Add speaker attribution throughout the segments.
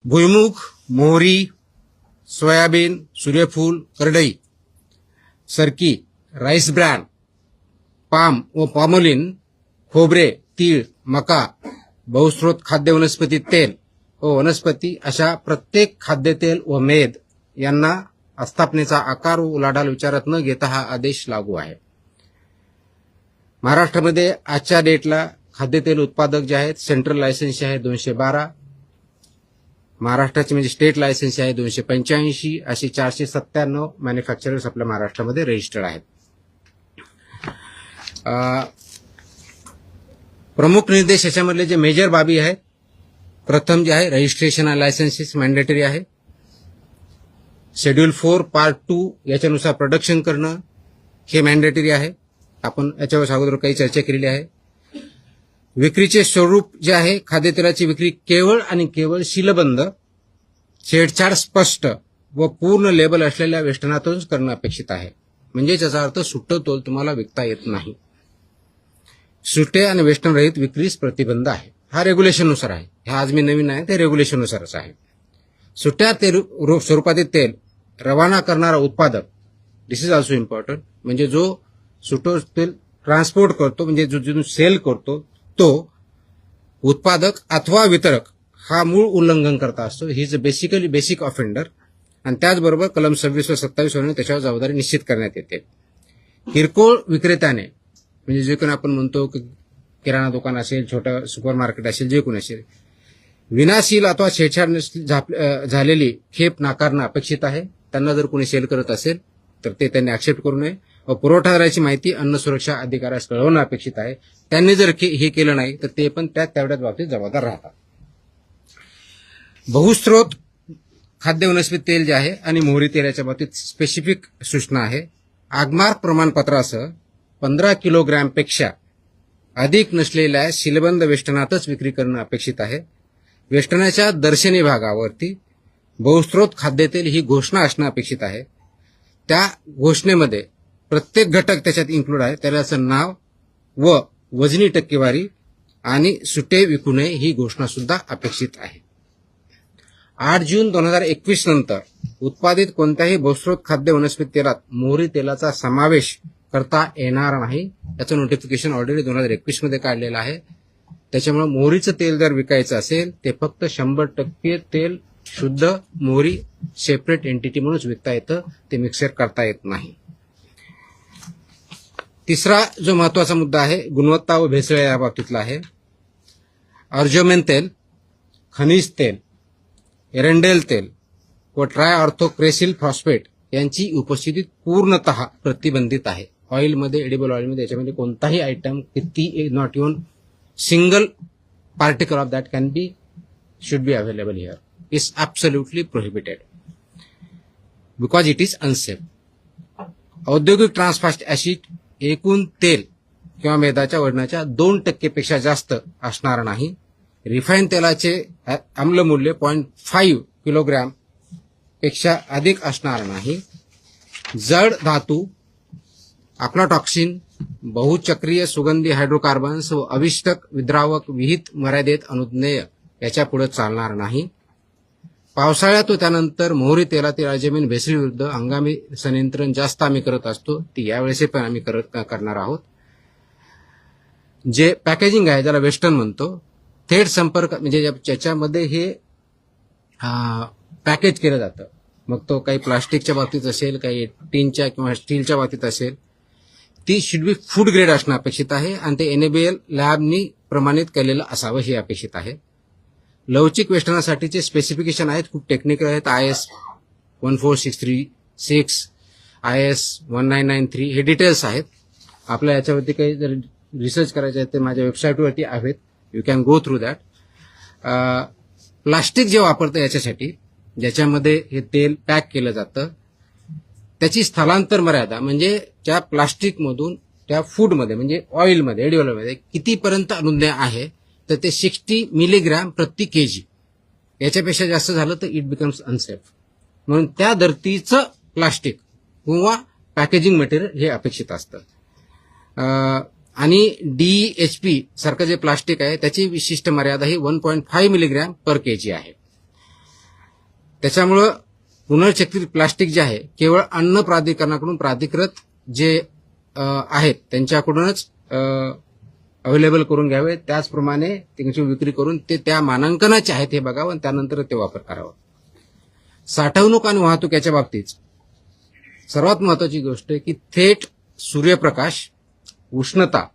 Speaker 1: भुईमुग, मोहरी, सोयाबीन, सूर्यफूल, करडई, सरकी, राईस ब्रॅन, पाम व पॉमोलिन, खोबरे, तीळ, मका, बहुस्रोत खाद्य वनस्पती तेल व वनस्पती अशा प्रत्येक खाद्यतेल व मेद यांना आस्थापनेचा आकार व उलाढाल विचारात न घेता हा आदेश लागू आहे. महाराष्ट्रामध्ये आजच्या डेटला खाद्यतेल उत्पादक जे आहेत सेंट्रल लायसन्स आहे 212, महाराष्ट्राची म्हणजे स्टेट लायसन्स आहे 285, अशी 497 मॅन्युफॅक्चरर्स आपल्या महाराष्ट्रामध्ये रजिस्टर्ड आहेत. प्रमुख निर्देश याच्यामधले जे मेजर बाबी आहेत, प्रथम जे आहे रजिस्ट्रेशन आणि लायसन्सेस मॅन्डेटरी आहे. शेड्यूल 4 पार्ट 2 याच्यानुसार प्रोडक्शन करणं हे मॅन्डेटरी आहे. आपण याच्यावर अगोदर काही चर्चा केलेली आहे. विक्रीचे स्वरूप जे आहे, खाद्यतेलाची विक्री केवळ आणि केवळ सीलबंद, छेडछाड स्पष्ट व पूर्ण लेबल असलेल्या वेष्टनातूनच करणं अपेक्षित आहे. म्हणजे याचा अर्थ सुट्टं तोल तुम्हाला विकता येत नाही. सुट्टे आणि वेष्टन रहित विक्रीस प्रतिबंध आहे. हा रेग्युलेशननुसार आहे. हा आज मी नवीन आहे ते रेग्युलेशननुसारच आहे. सुट्ट्या स्वरूपातील तेल रवाना करणारा उत्पादक, दिस इज ऑल्सो इम्पॉर्टंट, म्हणजे जो सुटो तेल ट्रान्सपोर्ट करतो म्हणजे जो सेल करतो तो उत्पादक अथवा वितरक हा मूळ उल्लंघन करता असतो. He is basically basic offender. आणि त्याचबरोबर कलम 26 व 27 वरून त्याच्यावर जबाबदारी निश्चित करण्यात येते. किरकोळ विक्रेत्याने म्हणजे जे कोणी आपण म्हणतो की किराणा दुकान असेल, छोटं सुपर मार्केट असेल, जे कोणी असेल, विनाशील अथवा छेडछाड झालेली खेप नाकारणं अपेक्षित आहे. त्यांना जर कोणी सेल करत असेल तर ते त्यांनी ऍक्सेप्ट करू नये व पुरवठादाराची माहिती अन्न सुरक्षा अधिकाऱ्यास कळवणं अपेक्षित आहे. त्यांनी जर हे केलं नाही तर ते पण तेवढ्याच बाबतीत जबाबदार राहतात. बहुस्रोत खाद्य वनस्पती तेल जे आहे आणि मोहरी तेलाच्या बाबतीत स्पेसिफिक सूचना आहे. आगमार्क प्रमाणपत्रासह 15 किलोग्रॅमपेक्षा अधिक नसलेल्या सीलबंद वेष्टनातच विक्री करणं अपेक्षित आहे. वेष्टनाच्या दर्शनी भागावरती बहुस्रोत खाद्यतेल ही घोषणा असणं अपेक्षित आहे. त्या घोषणेमध्ये प्रत्येक घटक त्याच्यात इन्क्लूड आहे, त्याचं नाव व वजनी टक्केवारी आणि सुटे विकू नये ही घोषणा सुद्धा अपेक्षित आहे. 8 जून 2021 नंतर उत्पादित कोणत्याही बहुस्रोत खाद्य वनस्पती तेलात मोहरी तेलाचा समावेश करता येणार नाही. याचं नोटिफिकेशन ऑलरेडी 2021 मध्ये काढलेलं आहे. त्याच्यामुळे मोहरीचं तेल जर विकायचं असेल ते फक्त 100% तेल शुद्ध मोहरी सेपरेट एंटिटी म्हणूनच विकता येतं, ते मिक्सर करता येत नाही. तिसरा जो महत्वाचा मुद्दा आहे गुणवत्ता व भेसळ या बाबतीतला आहे. अर्जोमेन तेल, खनिज तेल, एरंडेल तेल व ट्रायऑर्थोक्रेसिल फॉस्फेट यांची उपस्थिती पूर्णतः प्रतिबंधित आहे. ऑइलमध्ये, एडिबल ऑइलमध्ये याच्यामध्ये कोणताही आयटम किती not even single particle of that can be should be available here is absolutely prohibited because it is unsafe. औद्योगिक ट्रान्सफॅट ऍसिड एकूण तेल किंवा मेदाच्या वजनाच्या 2% पेक्षा जास्त असणार नाही. रिफाईन तेलाचे आम्लमूल्य 0.5 किलोग्रॅम पेक्षा अधिक असणार नाही. जड धातू, अफ्लाटॉक्सिन, बहुचक्रीय सुगंधी हायड्रोकार्बन्स व अविष्टक विद्रावक विहित मर्यादेत अनुज्ञेय याच्या पुढे चालणार नाही. पावसाळ्यात व त्यानंतर मोहरी तेलातील अर्जमेन भेसळीविरुद्ध हंगामी संनियंत्रण जास्त आम्ही करत असतो, ती यावेळेस पण आम्ही करणार आहोत. जे पॅकेजिंग आहे ज्याला वेस्टर्न म्हणतो, थेट संपर्क म्हणजे ज्याच्यामध्ये हे पॅकेज केलं जातं, मग तो काही प्लास्टिकच्या बाबतीत असेल, काही टीनच्या किंवा स्टीलच्या बाबतीत असेल, ती शुड बी फूड ग्रेड असणं अपेक्षित आहे आणि ते NABL लॅबनी प्रमाणित केलेलं असावं हे अपेक्षित आहे. लवचिक वेष्टनासाठीचे स्पेसिफिकेशन आहेत, खूप टेक्निकल आहेत. IS 14636, IS 1993 हे डिटेल्स आहेत. आपल्या याच्यावरती काही जर रिसर्च करायचे आहे ते माझ्या वेबसाईटवरती आहेत, you can go through that. Plastic जे वापरतं याच्यासाठी ज्याच्यामध्ये हे तेल पॅक केलं जातं त्याची स्थलांतर मर्यादा म्हणजे त्या प्लास्टिकमधून त्या फूडमध्ये म्हणजे ऑइलमध्ये, एडिबल ऑइलमध्ये कितीपर्यंत अनुज्ञेय आहे तर ते 60 मिलीग्रॅम प्रति केजी. याच्यापेक्षा जास्त झालं तर इट बिकम्स अनसेफ. म्हणून त्या धर्तीचं प्लास्टिक किंवा पॅकेजिंग मटेरियल हे अपेक्षित असतं. आणि DHP सारखं जे प्लास्टिक आहे त्याची विशिष्ट मर्यादा ही 1.5 मिलीग्रॅम पर केजी आहे. त्याच्यामुळं पुनर्चक्रित प्लास्टिक जे आहे केवळ अन्न प्राधिकरणाकडून प्राधिकृत जे आहेत त्यांच्याकडूनच अवेलेबल करून घ्यावे. त्याचप्रमाणे त्यांची विक्री करून ते त्या मानांकनाचे आहेत हे बघावं आणि त्यानंतर ते वापर करावा. साठवणूक आणि वाहतूक याच्या बाबतीत सर्वात महत्वाची गोष्ट आहे की थेट सूर्यप्रकाश, उष्णता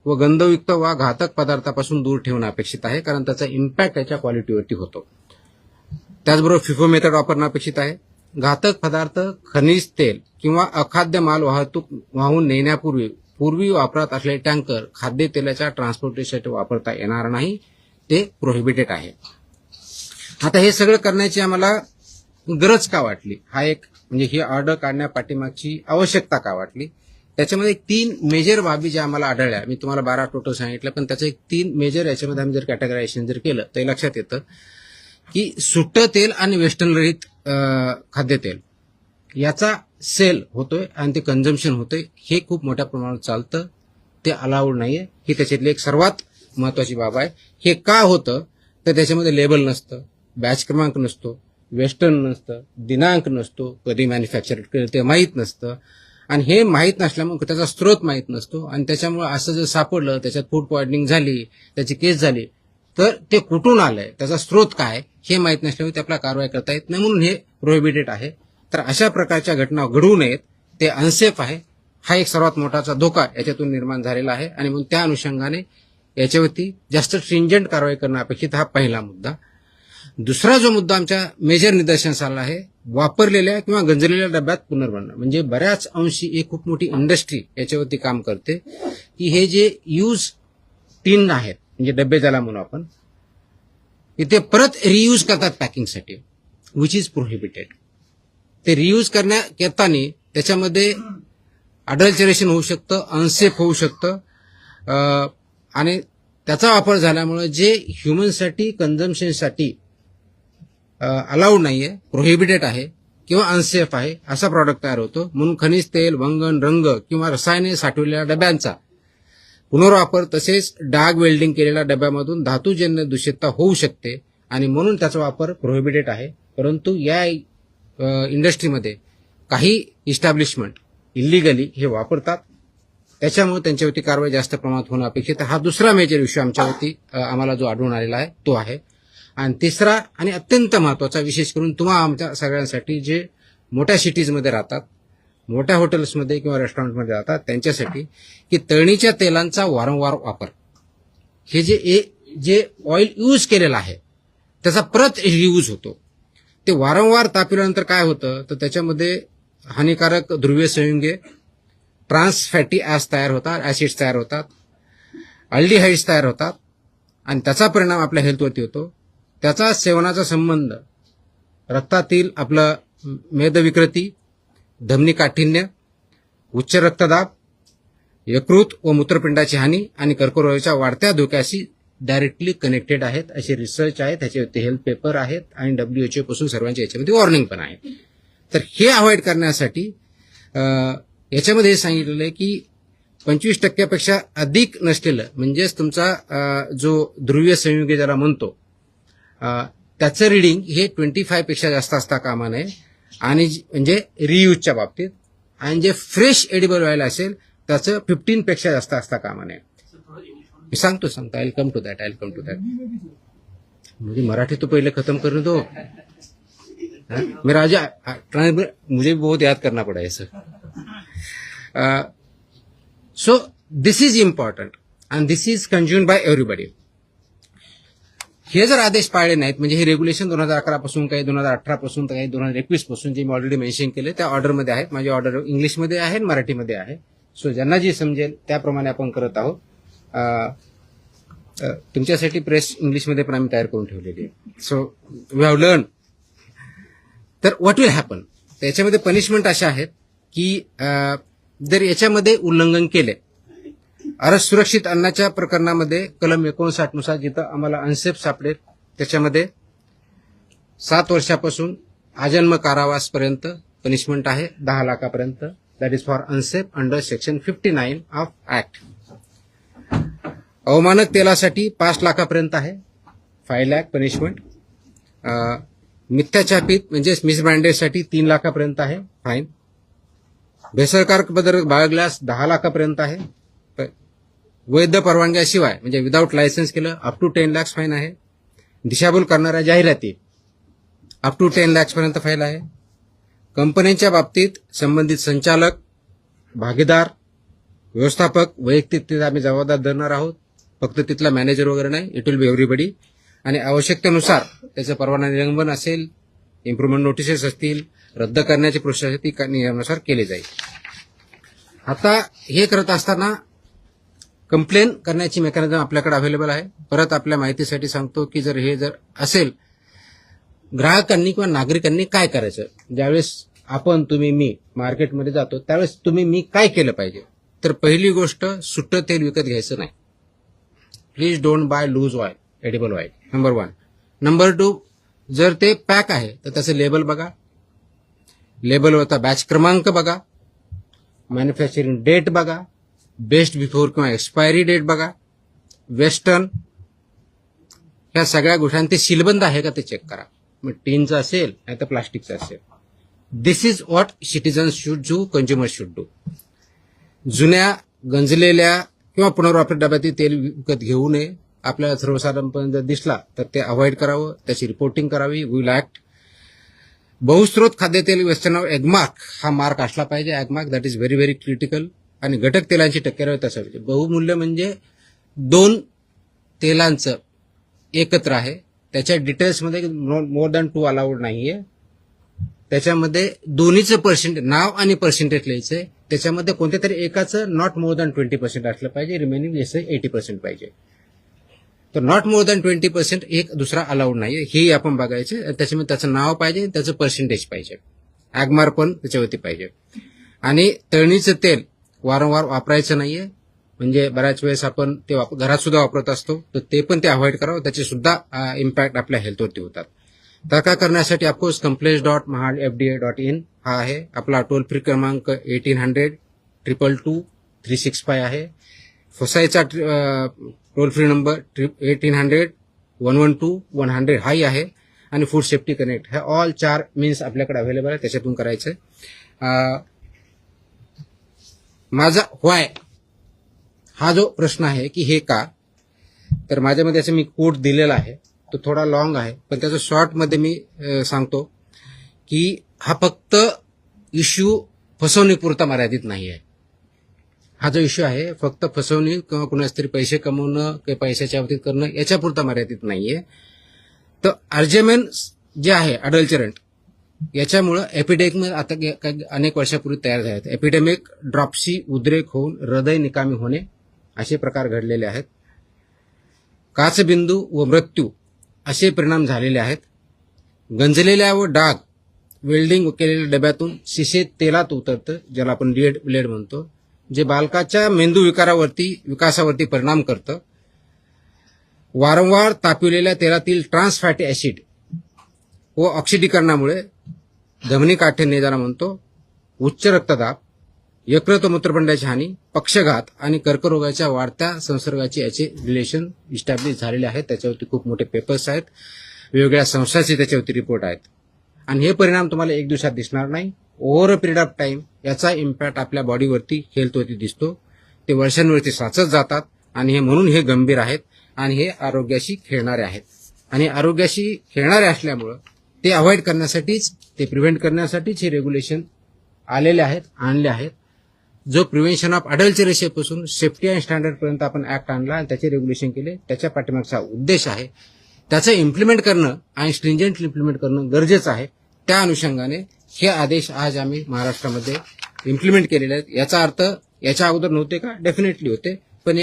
Speaker 1: व गंधयुक्त वा घातक पदार्थापासून दूर ठेवणं अपेक्षित आहे, कारण त्याचा इम्पॅक्ट त्याच्या क्वालिटीवरती होतो. त्याचबरोबर फिफो मेथड वापरणं अपेक्षित आहे. घातक पदार्थ, खनिज तेल किंवा अखाद्य माल वाहून नेण्यापूर्वी वापरात असलेले टँकर खाद्यतेलाच्या ट्रान्सपोर्टेशनसाठी वापरता येणार नाही, ते प्रोहिबिटेड आहे. आता हे सगळं करण्याची आम्हाला गरज का वाटली, हा एक म्हणजे ही ऑर्डर काढण्यापाठीमागची आवश्यकता का वाटली, त्याच्यामध्ये 3 मेजर बाबी ज्या आम्हाला आढळल्या. मी तुम्हाला 12 टोटल सांगितलं, पण त्याचं 3 मेजर याच्यामध्ये आम्ही जर कॅटेगरायझेशन जर केलं तर लक्षात येतं की सुट्टं तेल आणि वेस्टर्न रहित खाद्यतेल याचा सेल होतोय आणि ते कन्झम्पशन होतंय, हे खूप मोठ्या प्रमाणात चालतं, ते अलाउड नाहीये. ही त्याच्यातली एक सर्वात महत्वाची बाब आहे. हे का होतं तर त्याच्यामध्ये लेबल नसतं, बॅच क्रमांक नसतो, वेस्टर्न नसतं, दिनांक नसतो, कधी मॅन्युफॅक्चर केलं ते माहीत नसतं, आणि हे माहीत नसल्यामुळे त्याचा स्रोत माहीत नसतो, आणि त्याच्यामुळे असं जर सापडलं, त्याच्यात फूड पॉइझनिंग झाली, त्याची केस झाली, तर ते कुठून आलंय, त्याचा स्रोत काय हे माहीत नसल्यामुळे आपल्याला कारवाई करता येत नाही, म्हणून हे प्रोहिबिटेड आहे. तर अशा प्रकारच्या घटना घडू नयेत, ते अनसेफ आहे. हा एक सर्वात मोठाचा धोका याच्यातून निर्माण झालेला आहे, आणि म्हणून त्या अनुषंगाने याच्यावरती जास्त स्ट्रिंजंट कारवाई करणं अपेक्षित, हा पहिला मुद्दा. दुसरा जो मुद्दा आमच्या मेजर निदर्शनास आला आहे, वापरलेल्या किंवा गंजलेल्या डब्यात पुनर्भरणं. म्हणजे बऱ्याच अंशी एक खूप मोठी इंडस्ट्री याच्यावरती काम करते की हे जे यूज टीन आहेत, म्हणजे डबे ज्याला म्हणू आपण, ते परत रियूज करतात पॅकिंगसाठी, विच इज प्रोहिबिटेड. ते रियूज करण्यात येताना त्याच्यामध्ये अडल्चरेशन होऊ शकतं, अनसेफ होऊ शकतं, आणि त्याचा वापर झाल्यामुळे जे ह्युमनसाठी कन्झम्पशनसाठी अलाउड नाहीये, प्रोहिबिटेड आहे किंवा अनसेफ आहे, असा प्रॉडक्ट तयार होतो. म्हणून खनिज तेल, वंगण, रंग किंवा रसायने साठवलेल्या डब्यांचा पुनर्वापर तसेच डाग वेल्डिंग केलेल्या डब्यामधून धातूजन्य दूषितता होऊ शकते, आणि म्हणून त्याचा वापर प्रोहिबिटेड आहे. परंतु या इंडस्ट्रीमध्ये काही इस्टॅब्लिशमेंट इलिगली हे वापरतात, त्याच्यामुळे त्यांच्यावरती कारवाई जास्त प्रमाणात होणं अपेक्षित आहे. हा दुसरा मेजर इश्यू आमच्यावरती आम्हाला जो आढळून आलेला आहे तो आहे. आणि तिसरा आणि अत्यंत महत्वाचा, विशेष करून तुम्हा आमच्या सगळ्यांसाठी जे मोठ्या सिटीजमध्ये राहतात, मोठ्या हॉटेल्समध्ये किंवा रेस्टॉरंटमध्ये राहतात, त्यांच्यासाठी की तळणीच्या तेलांचा वारंवार वापर, हे जे ऑइल यूज केलेलं आहे त्याचा परत रियूज होतो. ते वारंवार तापवल्यानंतर काय होतं तर त्याच्यामध्ये हानिकारक ध्रुवीय संयुगे, ट्रान्स फॅटी ऍस तयार होतात, ऍसिड्स तयार होतात, अल्डिहाइड्स तयार होतात, आणि त्याचा परिणाम आपल्या हेल्थवरती होतो. त्याचा सेवनाचा संबंध रक्तातील आपलं मेदविकृती, धमनी काठिण्य, उच्च रक्तदाब, यकृत व मूत्रपिंडाची हानी आणि कर्करोगाच्या वाढत्या धोक्याशी डायरेक्टली कनेक्टेड आहेत, असे रिसर्च आहेत, त्याच्यावरती हेल्थ पेपर आहेत, आणि WHO पासून सर्वांच्या याच्यामध्ये वॉर्निंग पण आहे. तर हे अवॉइड करण्यासाठी याच्यामध्ये हे सांगितलेलं आहे की 25% अधिक नसलेलं, म्हणजेच तुमचा जो ध्रुवीय संयुगे ज्याला म्हणतो, त्याचं रिडिंग हे 25 जास्त असता कामा नये, आणि म्हणजे रियूजच्या बाबतीत, आणि जे फ्रेश एडिबल ऑइल असेल त्याचं 15 जास्त असता कामा नये. मी सांगतो I will come to that. म्हणजे मराठी तो पहिले खत्म करने दो, मेरा मुझे बहुत याद करना पड़ा है sir. So this is important and this is consumed by everybody. हे जर आदेश पाळले नाहीत, म्हणजे हे रेग्युलेशन 2011 पासून, काही 2018 पासून, तर काही 2021 पासून, जे मी ऑलरेडी मेन्शन केले त्या ऑर्डरमध्ये आहेत. माझी ऑर्डर इंग्लिशमध्ये आहे, मराठीमध्ये आहे. सो ज्यांना जी समजेल त्याप्रमाणे आपण करत आहोत. तुमच्यासाठी प्रेस इंग्लिशमध्ये पण आम्ही तयार करून ठेवलेली आहे. So we have learn. तर व्हॉट विल हॅपन, त्याच्यामध्ये पनिशमेंट अशा आहेत की जर याच्यामध्ये उल्लंघन केले, सुरक्षित अन्नाच्या प्रकरणामध्ये कलम 59 नुसार जिथं आम्हाला अनसेफ सापडेल त्याच्यामध्ये 7 वर्षापासून आजन्म कारावासपर्यंत पनिशमेंट आहे, 10 लाखापर्यंत. That is for unsafe under section 59 of act. अवमानक तेलासाठी 5 लाखापर्यंत आहे, 5 लाख पनिशमेंट. मिथ्याछापित म्हणजे मिसब्रँडेडसाठी 3 लाखापर्यंत आहे फाईन. भेसळकारक पदार्थ बाळगल्यास 10 लाखापर्यंत आहे. वैध परवानग्याशिवाय म्हणजे विदाऊट लायसन्स केलं अप टू 10 लाख फाईन आहे. दिशाभूल करणाऱ्या जाहिराती अप टू 10 लाखपर्यंत फाईन आहे. कंपन्यांच्या बाबतीत संबंधित संचालक, भागीदार, व्यवस्थापक वैयक्तिक तिथे आम्ही जबाबदार धरणार आहोत. फक्त तिथला मॅनेजर वगैरे नाही, इट विल बी एव्हरीबडी. आणि आवश्यकतेनुसार त्याचं परवाना निलंबन असेल, इम्प्रुव्हमेंट नोटिसेस असतील, रद्द करण्याची प्रोसेस ती नियमानुसार केली जाईल. आता हे करत असताना कंप्लेन करण्याची मेकॅनिझम आपल्याकडे अवेलेबल आहे. परत आपल्या माहितीसाठी सांगतो की जर असेल, ग्राहकांनी किंवा नागरिकांनी काय करायचं, ज्यावेळेस आपण तुम्ही मी मार्केटमध्ये जातो त्यावेळेस तुम्ही मी काय केलं पाहिजे. तर पहिली गोष्ट, सुट्टं तेल विकत घ्यायचं नाही. Please don't buy loose oil, edible oil, number 1. Number 2, जर ते पॅक आहे तर त्याचं लेबल बघा, लेबलवरचा बॅच क्रमांक बघा, मॅन्युफॅक्चरिंग डेट बघा, बेस्ट बिफोर किंवा एक्सपायरी डेट बघा, वेस्टर्न, ह्या सगळ्या गोष्टी ते सीलबंद आहे का ते चेक करा. मग टीनचं असेल नाही तर प्लास्टिकचं असेल. This is what citizens should do, consumer should do. जुन्या, गंजलेल्या किंवा पुनर्वापरित डब्यातील तेल विकत घेऊ नये. आपल्याला सर्वसाधारणपणे जर दिसला तर ते अवॉइड करावं, त्याची रिपोर्टिंग करावी. Will act. बहुस्त्रोत खाद्यतेल वेस्टर्न एगमार्क हा मार्क असला पाहिजे. Agmark that is very very critical. आणि घटक तेलांची टक्केवारी तसं पाहिजे. बहुमूल्य म्हणजे 2 तेलांचं एकत्र आहे, त्याच्या डिटेल्समध्ये मोर दॅन 2 अलाउड नाहीये. त्याच्यामध्ये दोन्हीचं पर्सेंटेज, नाव आणि पर्सेंटेज लिहायचंय. त्याच्यामध्ये कोणत्या तरी एकाचं नॉट मोर दॅन 20% असलं पाहिजे, रिमेनिंग 80% पाहिजे. तर नॉट मोर दॅन 20% एक दुसरा अलाउड नाहीये, हे आपण बघायचे. त्याच्यामध्ये त्याचं नाव पाहिजे, त्याचं पर्सेंटेज पाहिजे, ऍगमार पण त्याच्यावरती पाहिजे. आणि तळणीचं तेल वारंवार वापरायचं नाहीये. म्हणजे बऱ्याच वेळेस आपण ते घरात सुद्धा वापरत असतो, तर ते पण ते अवॉइड करावं. त्याचे सुद्धा इम्पॅक्ट आपल्या हेल्थवरती होतात. तक्रार करण्यासाठी ऑफकोर्स complaints.mahadfda.in हा आहे. आपला टोल फ्री क्रमांक 1800-222-365 आहे. फसाईचा टोल फ्री नंबर 1800-112-100 हाही आहे. आणि फूड सेफ्टी कनेक्ट, हे ऑल 4 मीन्स आपल्याकडे अवेलेबल आहे, त्याच्यातून करायचंय. माझा व्हाय हा जो प्रश्न आहे की हे का, तर माझ्यामध्ये असं मी कोड दिलेला आहे, तो थोडा लॉंग आहे, पण त्याचं शॉर्टमध्ये मी सांगतो की हा फक्त इश्यू फसवणुकीपुरता मर्यादित नाही आहे. हा जो इश्यू आहे फक्त फसवणूक किंवा कुणाच तरी पैसे कमवणं किंवा पैशाच्या बाबतीत करणं याच्यापुरता मर्यादित नाहीये. तर अर्जेमेन जे आहे अडल्चरंट, याच्यामुळं एपिडेमिक आता अनेक वर्षापूर्वी तयार झाले आहेत. एपिडेमिक, ड्रॉप्सी, उद्रेक होऊन हृदय निकामी होणे असे प्रकार घडलेले आहेत. काचबिंदू व मृत्यू असे परिणाम झालेले आहेत. गंजलेल्या व डाग वेल्डिंग केलेल्या डब्यातून शिसे तेलात उतरतं, ज्याला आपण ब्लेड म्हणतो, जे बालकाच्या मेंदू विकासावरती परिणाम करतं. वारंवार तापविलेल्या तेलातील ट्रान्स फॅटी ऍसिड व ऑक्सिडीकरणामुळे धमनी काठिण्य ज्याला म्हणतो, उच्च रक्तदाब, यकृत व मूत्रपिंडाची हानी, पक्षघात आणि कर्करोगाच्या वाढत्या संसर्गाचे याचे रिलेशन इस्टॅब्लिश झालेले आहेत. त्याच्यावरती खूप मोठे पेपर्स आहेत, वेगवेगळ्या संस्थांचे त्याच्यावरती रिपोर्ट आहेत. आणि हे परिणाम तुम्हाला एक दिवसात दिसणार नाही. Over a period of time याचा इम्पॅक्ट आपल्या बॉडीवरती, हेल्थवरती दिसतो. ते वर्षांवरती साचत जातात आणि हे म्हणून हे गंभीर आहेत आणि हे आरोग्याशी खेळणारे आहेत. आणि आरोग्याशी खेळणारे असल्यामुळं ते अवॉइड करण्यासाठीच, ते प्रिव्हेंट करण्यासाठीच हे रेग्युलेशन आलेले आहेत, आणले आहेत. जो प्रिव्हेन्शन ऑफ अडल्चरेशनपासून सेफ्टी अँड स्टँडर्डपर्यंत आपण ऍक्ट आणला आणि त्याचे रेग्युलेशन केले, त्याच्या पाठीमागचा उद्देश आहे. त्याचं इम्प्लिमेंट करणं आणि स्ट्रिंजंटली इम्प्लिमेंट करणं गरजेचं आहे. त्या अनुषंगाने हे आदेश आज आम्ही महाराष्ट्रामध्ये इम्प्लिमेंट केलेले आहेत. याचा अर्थ याच्या अगोदर नव्हते का? डेफिनेटली होते, पण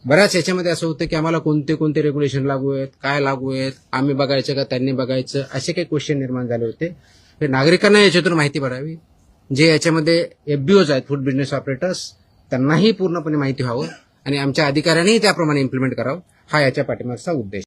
Speaker 1: बऱ्याच याच्यामध्ये असं होतं की आम्हाला कोणते रेग्युलेशन लागू आहेत, काय लागू आहेत, आम्ही बघायचं का त्यांनी बघायचं, असे काही क्वेश्चन निर्माण झाले होते. तर नागरिकांना याच्यातून माहिती पडावी. जे याच्यामध्ये FBOs आहेत, फूड बिझनेस ऑपरेटर्स, त्यांनाही पूर्णपणे माहिती व्हावं आणि आमच्या अधिकाऱ्यांनीही त्याप्रमाणे इम्प्लिमेंट करावं, हा याच्या पाठीमागचा उद्देश.